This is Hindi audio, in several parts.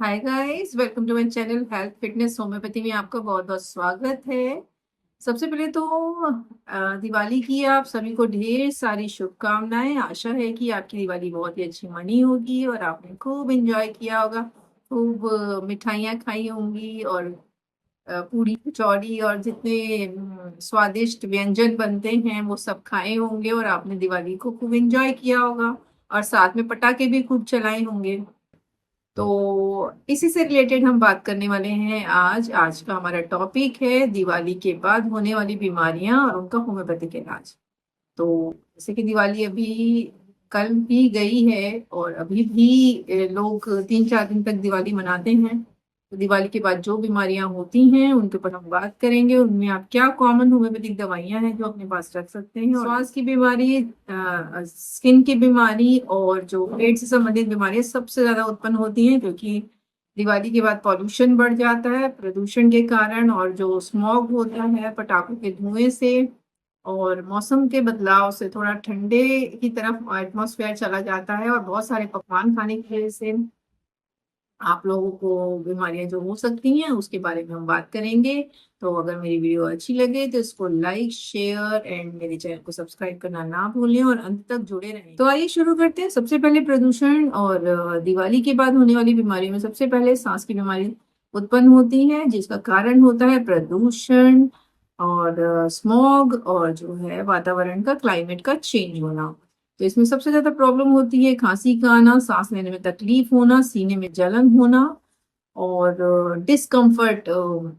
Hi guys, welcome to my channel health fitness homeopathy में आपका बहुत बहुत स्वागत है। सबसे पहले तो दिवाली की आप सभी को ढेर सारी शुभकामनाएं। आशा है कि आपकी दिवाली बहुत ही अच्छी मनी होगी और आपने खूब एंजॉय किया होगा। खूब मिठाइयाँ खाई होंगी और पूरी कचौड़ी और जितने स्वादिष्ट व्यंजन बनते हैं वो सब खाए होंगे और आपने दिवाली को खूब एंजॉय किया होगा और साथ में पटाखे भी खूब चलाए होंगे। तो इसी से रिलेटेड हम बात करने वाले हैं। आज का हमारा टॉपिक है दिवाली के बाद होने वाली बीमारियां और उनका होम्योपैथिक इलाज। तो जैसे कि दिवाली अभी कल भी गई है और अभी भी लोग 3-4 दिन तक दिवाली मनाते हैं। तो दिवाली के बाद जो बीमारियां होती हैं उनके ऊपर हम बात करेंगे। उनमें आप क्या कॉमन होम्योपैथिक दवाइयां हैं जो अपने पास रख सकते हैं, और श्वास की बीमारी, स्किन की बीमारी और जो पेट से संबंधित बीमारियां सबसे ज्यादा उत्पन्न होती हैं, क्योंकि दिवाली के बाद पॉल्यूशन बढ़ जाता है प्रदूषण के कारण, और जो स्मॉग होता है पटाखों के धुएं से और मौसम के बदलाव से थोड़ा ठंडे की तरफ एटमॉस्फेयर चला जाता है और बहुत सारे पकवान खाने की वजह से आप लोगों को बीमारियां जो हो सकती हैं उसके बारे में हम बात करेंगे। तो अगर मेरी वीडियो अच्छी लगे तो इसको लाइक, शेयर एंड मेरे चैनल को सब्सक्राइब करना ना भूलें और अंत तक जुड़े रहें। तो आइए शुरू करते हैं। सबसे पहले प्रदूषण और दिवाली के बाद होने वाली बीमारियों में सबसे पहले सांस की बीमारी उत्पन्न होती है, जिसका कारण होता है प्रदूषण और स्मॉग और जो है वातावरण का, क्लाइमेट का चेंज होना। तो इसमें सबसे ज्यादा प्रॉब्लम होती है खांसी का आना, सांस लेने में तकलीफ होना, सीने में जलन होना और डिस्कम्फर्ट,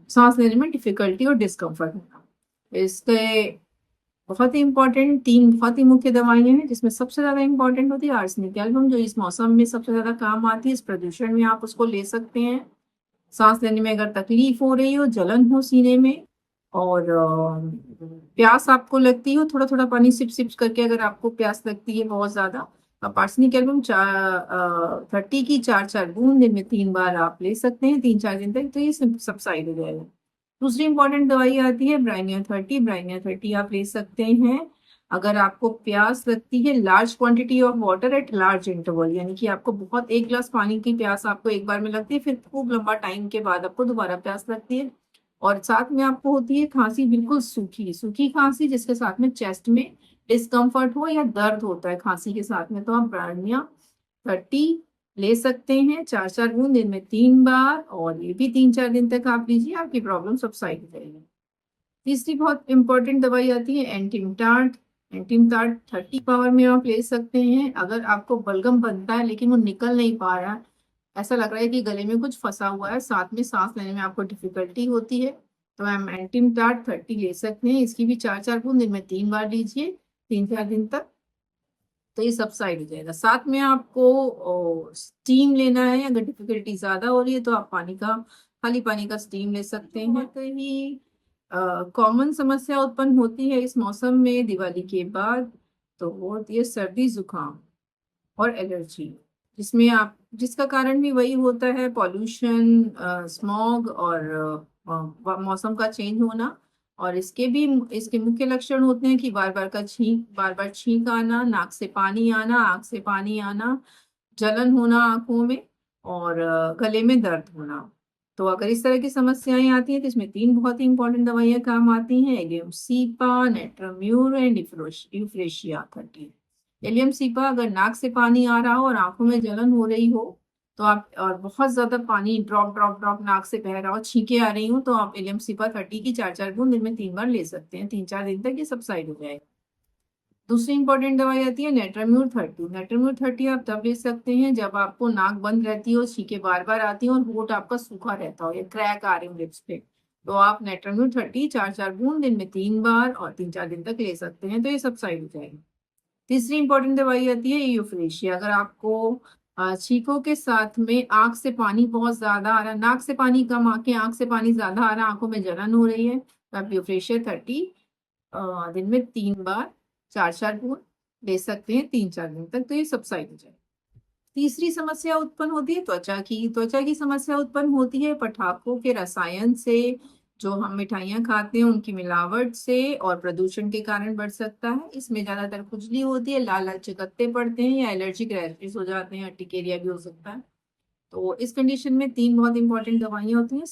सांस लेने में डिफिकल्टी और डिस्कम्फर्ट होना। इसके बहुत ही इंपॉर्टेंट तीन बहुत ही मुख्य दवाइयां हैं, जिसमें सबसे ज्यादा इंपॉर्टेंट होती है आर्सेनिक एल्बम, जो इस मौसम में सबसे ज्यादा काम आती है। इस प्रदूषण में आप उसको ले सकते हैं। सांस लेने में अगर तकलीफ हो रही हो, जलन हो सीने में और प्यास आपको लगती हो, थोड़ा थोड़ा पानी सिप सिप करके अगर आपको प्यास लगती है बहुत ज्यादा, आप आर्सेनिक एल्बम 30 की 4-4 बूंद दिन में 3 बार आप ले सकते हैं 3-4 दिन तक, तो ये सबसाइड हो जाएगा। दूसरी इंपॉर्टेंट दवाई आती है ब्राइनिया 30। ब्राइनिया 30 आप ले सकते हैं अगर आपको प्यास लगती है, large quantity of water at large interval, यानी कि आपको बहुत 1 गिलास पानी की प्यास आपको एक बार में लगती है, फिर खूब लंबा टाइम के बाद आपको दोबारा प्यास लगती है और साथ में आपको होती है खांसी, बिल्कुल सूखी सूखी खांसी, जिसके साथ में चेस्ट में डिस्कम्फर्ट हो या दर्द होता है खांसी के साथ में, तो आप ब्राइनिया 30 ले सकते हैं 4-4 बूंद दिन में 3 बार, और ये भी 3-4 दिन तक आप लीजिए, आपकी प्रॉब्लम सबसाइड हो जाएगी। तीसरी बहुत इंपॉर्टेंट दवाई आती है एंटीमटार्ट। एंटीमटार्ट 30 पावर में आप ले सकते हैं अगर आपको बलगम बनता है लेकिन वो निकल नहीं पा रहा है, ऐसा लग रहा है कि गले में कुछ फंसा हुआ है, साथ में सांस लेने में आपको डिफिकल्टी होती है, तो हम एंटीमटार्ट 30 ले सकते हैं। इसकी भी 4-4 बूंद दिन में 3 बार लीजिए 3-4 दिन तक, तो ये सबसाइड हो जाएगा। साथ में आपको स्टीम लेना है, अगर डिफिकल्टी ज्यादा हो रही है तो आप पानी का, खाली पानी का स्टीम ले सकते हैं। बहुत ही कॉमन समस्या उत्पन्न होती है इस मौसम में दिवाली के बाद, तो वो होती है सर्दी जुकाम और एलर्जी, जिसमें आप, जिसका कारण भी वही होता है पॉल्यूशन, स्मॉग और मौसम का चेंज होना। और इसके मुख्य लक्षण होते हैं कि बार बार छींक आना, नाक से पानी आना, आंख से पानी आना, जलन होना आंखों में और गले में दर्द होना। तो अगर इस तरह की समस्याएं आती हैं तो इसमें 3 बहुत ही इंपॉर्टेंट दवाइयां काम आती हैं, allium cepa, natrum mur and euphrasia 30। Allium cepa अगर नाक से पानी आ रहा हो और आंखों में जलन हो रही हो, तो आप, और बहुत ज्यादा पानी ड्रॉप ड्रॉप ड्रॉप नाक से बह रहा हो, छींके आ रही हो, तो आप एलियम सीपा 30 की 4-4 बूंद दिन में 3 बार ले सकते हैं। 3-4 दिन तक ये सबसाइड हो जाएगा। दूसरी इंपॉर्टेंट दवाई आती है नेट्राम्यूर 30। नेट्राम्यूर 30 आप तब ले सकते हैं जब आपको नाक बंद रहती हो, छींके बार बार आती हो और होंठ आपका सूखा रहता हो या क्रैक आ रहे हो लिप्स पे, तो आप नेट्राम्यूर 30 4-4 बूंद दिन में 3 बार और 3-4 दिन तक ले सकते हैं, तो ये सबसाइड हो जाएगी। तीसरी इंपॉर्टेंट दवाई आती है यूफ्रेशिया। अगर आपको छींकों के साथ में आंख से पानी बहुत ज्यादा आ रहा है, नाक से पानी कम आके आंख से पानी ज्यादा आ रहा है, आंखों में जलन हो रही है, तो आप यूफ्रेशिया 30 दिन में 3 बार 4-4 बूंद ले सकते हैं 3-4 दिन तक, तो ये सबसाइड हो जाए। तीसरी समस्या उत्पन्न होती है त्वचा की समस्या उत्पन्न होती है पटाखों के रसायन से, जो हम मिठाइयाँ खाते हैं उनकी मिलावट से और प्रदूषण के कारण बढ़ सकता है। इसमें ज्यादातर खुजली होती है, लाल लाल चकत्ते पड़ते हैं या एलर्जिक रैशेस हो जाते हैं, अर्टिकेरिया भी हो सकता है। तो इस कंडीशन में 3 बहुत इंपॉर्टेंट दवाइयाँ होती हैं।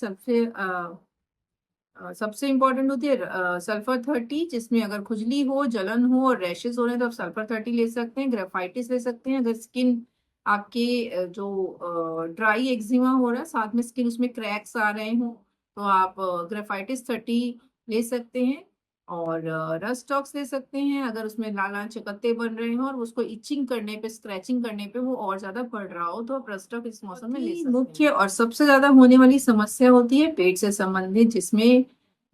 सबसे इम्पोर्टेंट होती है सल्फर 30, जिसमें अगर खुजली हो, जलन हो और रैशेस हो रहे हैं तो आप सल्फर 30 ले सकते हैं। ग्रेफाइटिस ले सकते हैं अगर स्किन आपके जो ड्राई एक्जिमा हो रहा है, साथ में स्किन उसमें क्रैक्स आ रहे हों, तो आप ग्रेफाइटिस 30 ले सकते हैं। और रस्टॉक्स ले सकते हैं अगर उसमें लाल लाल चकत्ते बन रहे हों और उसको इचिंग करने पे, स्क्रैचिंग करने पे वो और ज्यादा बढ़ रहा हो, तो आप रस्टॉक इस मौसम में ले सकते हैं। मुख्य और सबसे ज्यादा होने वाली समस्या होती है पेट से संबंधित,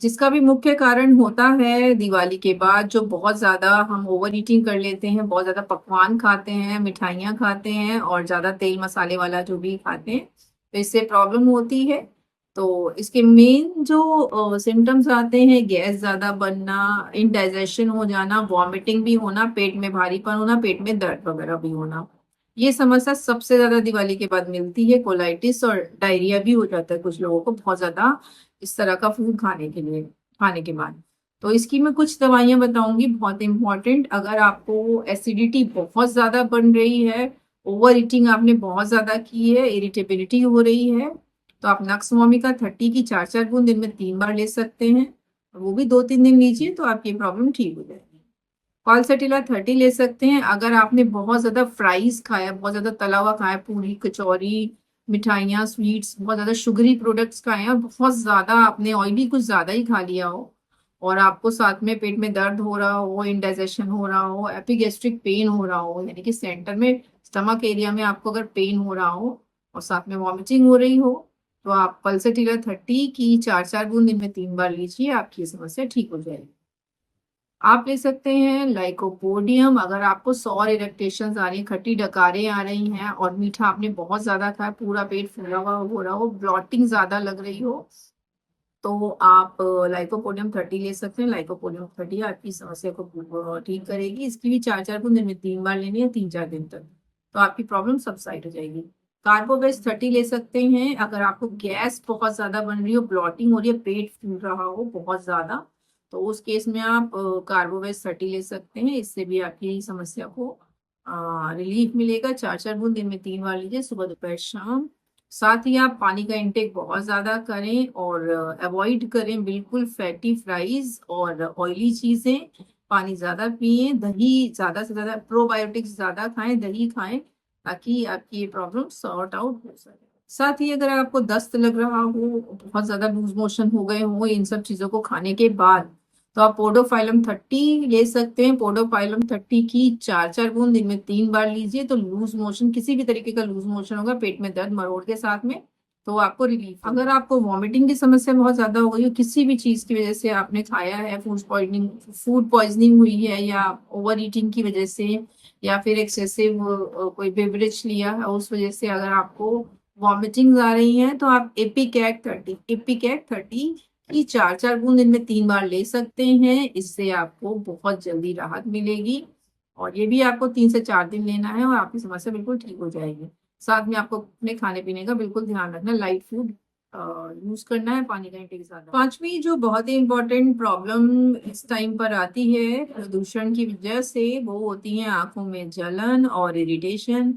जिसका भी मुख्य कारण होता है दिवाली के बाद जो बहुत ज़्यादा हम ओवर ईटिंग कर लेते हैं, बहुत ज़्यादा पकवान खाते हैं, मिठाइयाँ खाते हैं और ज़्यादा तेल मसाले वाला जो भी खाते हैं, तो इससे प्रॉब्लम होती है। तो इसके मेन जो सिम्टम्स आते हैं, गैस ज़्यादा बनना, इनडाइजेशन हो जाना, वॉमिटिंग भी होना, पेट में भारीपन होना, पेट में दर्द वगैरह भी होना। ये समस्या सबसे ज़्यादा दिवाली के बाद मिलती है। कोलाइटिस और डायरिया भी हो जाता है कुछ लोगों को बहुत ज़्यादा इस तरह का फूड खाने के बाद। तो इसकी मैं कुछ दवाइयाँ बताऊँगी बहुत इम्पोर्टेंट। अगर आपको एसिडिटी बहुत ज़्यादा बन रही है, ओवर ईटिंग आपने बहुत ज़्यादा की है, इरिटेबिलिटी हो रही है, तो आप नक्स वोमिका 30 की 4-4 बूंद दिन में 3 बार ले सकते हैं। वो भी 2-3 दिन लीजिए तो आपकी प्रॉब्लम ठीक हो जाएगी। पालसेटिला 30 ले सकते हैं अगर आपने बहुत ज़्यादा फ्राइज़ खाया, बहुत ज़्यादा तला हुआ खाया, पूरी, कचौरी, मिठाइयाँ, स्वीट्स, बहुत ज़्यादा शुगरी प्रोडक्ट्स खाए हैं और बहुत ज़्यादा आपने ऑयली कुछ ज़्यादा ही खा लिया हो और आपको साथ में पेट में दर्द हो रहा हो, इंडाइजेशन हो रहा हो, एपिगैस्ट्रिक पेन हो रहा हो, यानी कि सेंटर में स्टमक एरिया में आपको अगर पेन हो रहा हो और साथ में वॉमिटिंग हो रही हो, तो आप पल्सेटिला 30 की 4-4 बूंद दिन में 3 बार लीजिए, आपकी समस्या ठीक हो जाएगी। आप ले सकते हैं लाइकोपोडियम अगर आपको सौर इरेक्टेशन आ रही, खट्टी डकारें आ रही हैं और मीठा आपने बहुत ज्यादा खाया, पूरा पेट फूला हुआ हो रहा हो, ब्लॉटिंग ज्यादा लग रही हो, तो आप लाइकोपोडियम 30 ले सकते हैं। लाइकोपोडियम 30 आपकी समस्या को ठीक करेगी। इसकी भी 4-4 बूंद दिन में 3 बार लेनी है, 3-4 दिन तक, तो आपकी प्रॉब्लम सबसाइड हो जाएगी। कार्बोवेज 30 ले सकते हैं अगर आपको गैस बहुत ज्यादा बन रही हो, ब्लॉटिंग हो रही है, पेट फूल रहा हो बहुत ज्यादा, तो उस केस में आप कार्बोवेज 30 ले सकते हैं। इससे भी आपकी समस्या को रिलीफ मिलेगा। 4-4 बूंद दिन में 3 बार लीजिए, सुबह दोपहर शाम। साथ ही आप पानी का इंटेक बहुत ज़्यादा करें और अवॉइड करें बिल्कुल फैटी फ्राइज और ऑयली चीज़ें। पानी ज़्यादा पिए, दही ज़्यादा से ज़्यादा, प्रोबायोटिक्स ज़्यादा खाएं, दही खाएं, ताकि आपकी ये प्रॉब्लम सॉर्ट आउट हो सके। साथ ही अगर आपको दस्त लग रहा हो, बहुत ज़्यादा लूज मोशन हो गए हो इन सब चीज़ों को खाने के बाद, तो आप पोडोफाइलम 30 ले सकते हैं। पोडोफाइलम 30 की 4-4 बूंद दिन में 3 बार लीजिए, तो लूज मोशन, किसी भी तरीके का लूज मोशन होगा, पेट में दर्द, मरोड़ के साथ में, तो आपको रिलीफ। अगर आपको वॉमिटिंग की समस्या बहुत ज्यादा हो गई हो, किसी भी चीज की वजह से आपने खाया है, फूड पॉइजनिंग हुई है, या ओवर ईटिंग की वजह से, या फिर एक्सेसिव कोई बेवरेज लिया है, उस वजह से अगर आपको वॉमिटिंग आ रही है, तो आप एपिकैक 30 की 4-4 बूंद दिन में 3 बार ले सकते हैं। इससे आपको बहुत जल्दी राहत मिलेगी और ये भी आपको 3 से 4 दिन लेना है और आपकी समस्या बिल्कुल ठीक हो जाएगी। साथ में आपको अपने खाने पीने का बिल्कुल ध्यान रखना, लाइट फूड यूज करना है, पानी का इंटेक ज्यादा। पांचवी जो बहुत ही इंपॉर्टेंट प्रॉब्लम इस टाइम पर आती है प्रदूषण की वजह से, वो होती है आंखों में जलन और इरिटेशन।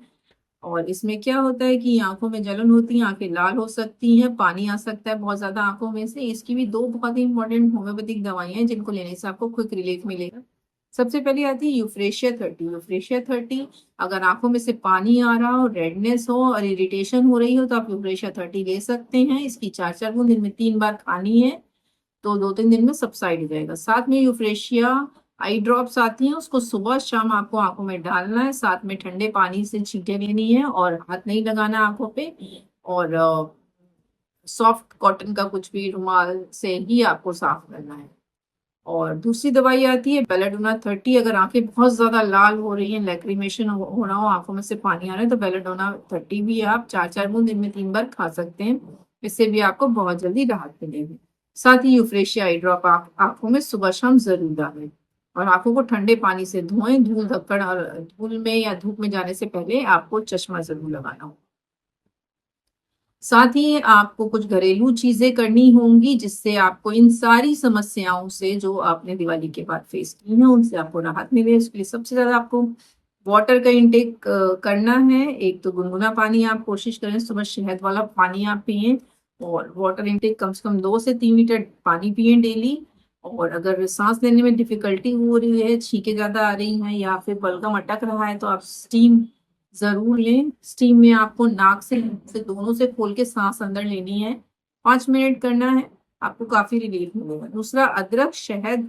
और इसमें क्या होता है कि आंखों में जलन होती है, आंखें लाल हो सकती हैं, पानी आ सकता है बहुत ज्यादा आंखों में से। इसकी भी 2 बहुत ही इंपॉर्टेंट होम्योपैथिक दवाइयां हैं जिनको लेने से आपको क्विक रिलीफ मिलेगा। सबसे पहले आती है यूफ्रेशिया 30। यूफ्रेशिया 30 अगर आंखों में से पानी आ रहा हो, रेडनेस हो और इरिटेशन हो रही हो, तो आप यूफ्रेशिया 30 ले सकते हैं। इसकी 4-4 बूंद दिन में 3 बार खानी है, तो 2-3 दिन में सबसाइड हो जाएगा। साथ में यूफ्रेशिया आई ड्रॉप्स आती हैं, उसको सुबह शाम आपको आंखों में डालना है, साथ में ठंडे पानी से छींटे लेनी है और हाथ नहीं लगाना आंखों पे, और सॉफ्ट कॉटन का कुछ भी रुमाल से ही आपको साफ करना है। और दूसरी दवाई आती है बेलाडोना 30। अगर आंखें बहुत ज्यादा लाल हो रही हैं, लैक्रिमेशन हो रहा हो, आंखों में से पानी आ रहा है, तो बेलाडोना 30 भी आप 4-4 बूंद दिन में 3 बार खा सकते हैं। इससे भी आपको बहुत जल्दी राहत मिलेगी। साथ ही यूफ्रेशिया आई ड्रॉप आप आंखों में सुबह शाम जरूर डालें और आंखों को ठंडे पानी से धोएं। धूल धक्कड़ और धूल में या धूप में जाने से पहले आपको चश्मा जरूर लगाना हो। साथ ही आपको कुछ घरेलू चीजें करनी होंगी जिससे आपको इन सारी समस्याओं से, जो आपने दिवाली के बाद फेस की हैं, उनसे आपको राहत मिले। उसके लिए सबसे ज्यादा आपको वाटर का इंटेक करना है। एक तो गुनगुना पानी आप कोशिश करें सुबह शहद वाला पानी आप पिए, और वाटर इंटेक कम से कम 2 से 3 लीटर पानी पिए डेली। और अगर सांस लेने में डिफिकल्टी हो रही है, छींके ज्यादा आ रही हैं या फिर बलगम अटक रहा है, तो आप स्टीम जरूर लें। स्टीम में आपको नाक से दोनों से खोल के सांस अंदर लेनी है, 5 मिनट करना है, आपको काफी रिलीफ मिलेगा। दूसरा, अदरक, शहद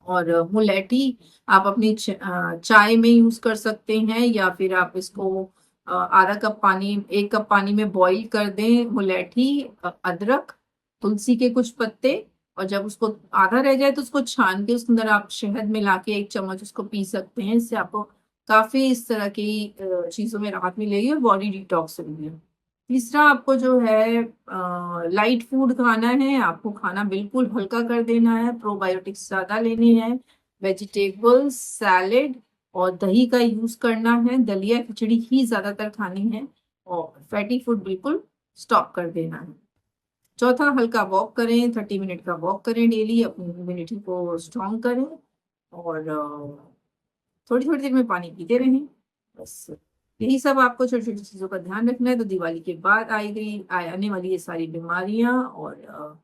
और मुलेठी आप अपनी चाय में यूज कर सकते हैं, या फिर आप इसको आधा कप पानी, 1 कप पानी में बॉईल कर दें। मुलेठी, अदरक, तुलसी के कुछ पत्ते, और जब उसको आधा रह जाए तो उसको छान के उसके अंदर आप शहद मिला के 1 चम्मच उसको पी सकते हैं। इससे आपको काफी इस तरह की चीजों में राहत मिलेगी और बॉडी डिटॉक्स होगी। तीसरा, आपको जो है लाइट फूड खाना है, आपको खाना बिल्कुल हल्का कर देना है, प्रोबायोटिक्स ज्यादा लेने हैं, वेजिटेबल्स, सैलेड और दही का यूज करना है, दलिया खिचड़ी ही ज्यादातर खानी है, और फैटी फूड बिल्कुल स्टॉप कर देना है। चौथा, हल्का वॉक करें, 30 मिनट का वॉक करें डेली, अपनी इम्यूनिटी को स्ट्रॉन्ग करें, और थोड़ी थोड़ी देर में पानी पीते रहें। बस यही सब आपको छोटी छोटी चीजों का ध्यान रखना है, तो दिवाली के बाद आने वाली ये सारी बीमारियां और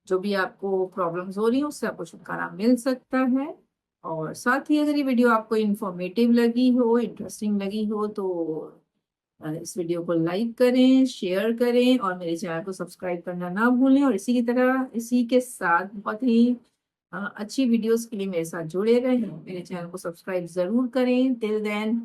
जो भी आपको प्रॉब्लम्स हो रही हैं उससे आपको छुटकारा मिल सकता है। और साथ ही अगर ये वीडियो आपको इंफॉर्मेटिव लगी हो, इंटरेस्टिंग लगी हो, तो इस वीडियो को लाइक करें, शेयर करें और मेरे चैनल को सब्सक्राइब करना ना भूलें। और इसी की तरह, इसी के साथ बहुत ही अच्छी वीडियोस के लिए मेरे साथ जुड़े रहें, मेरे चैनल को सब्सक्राइब जरूर करें। Till then,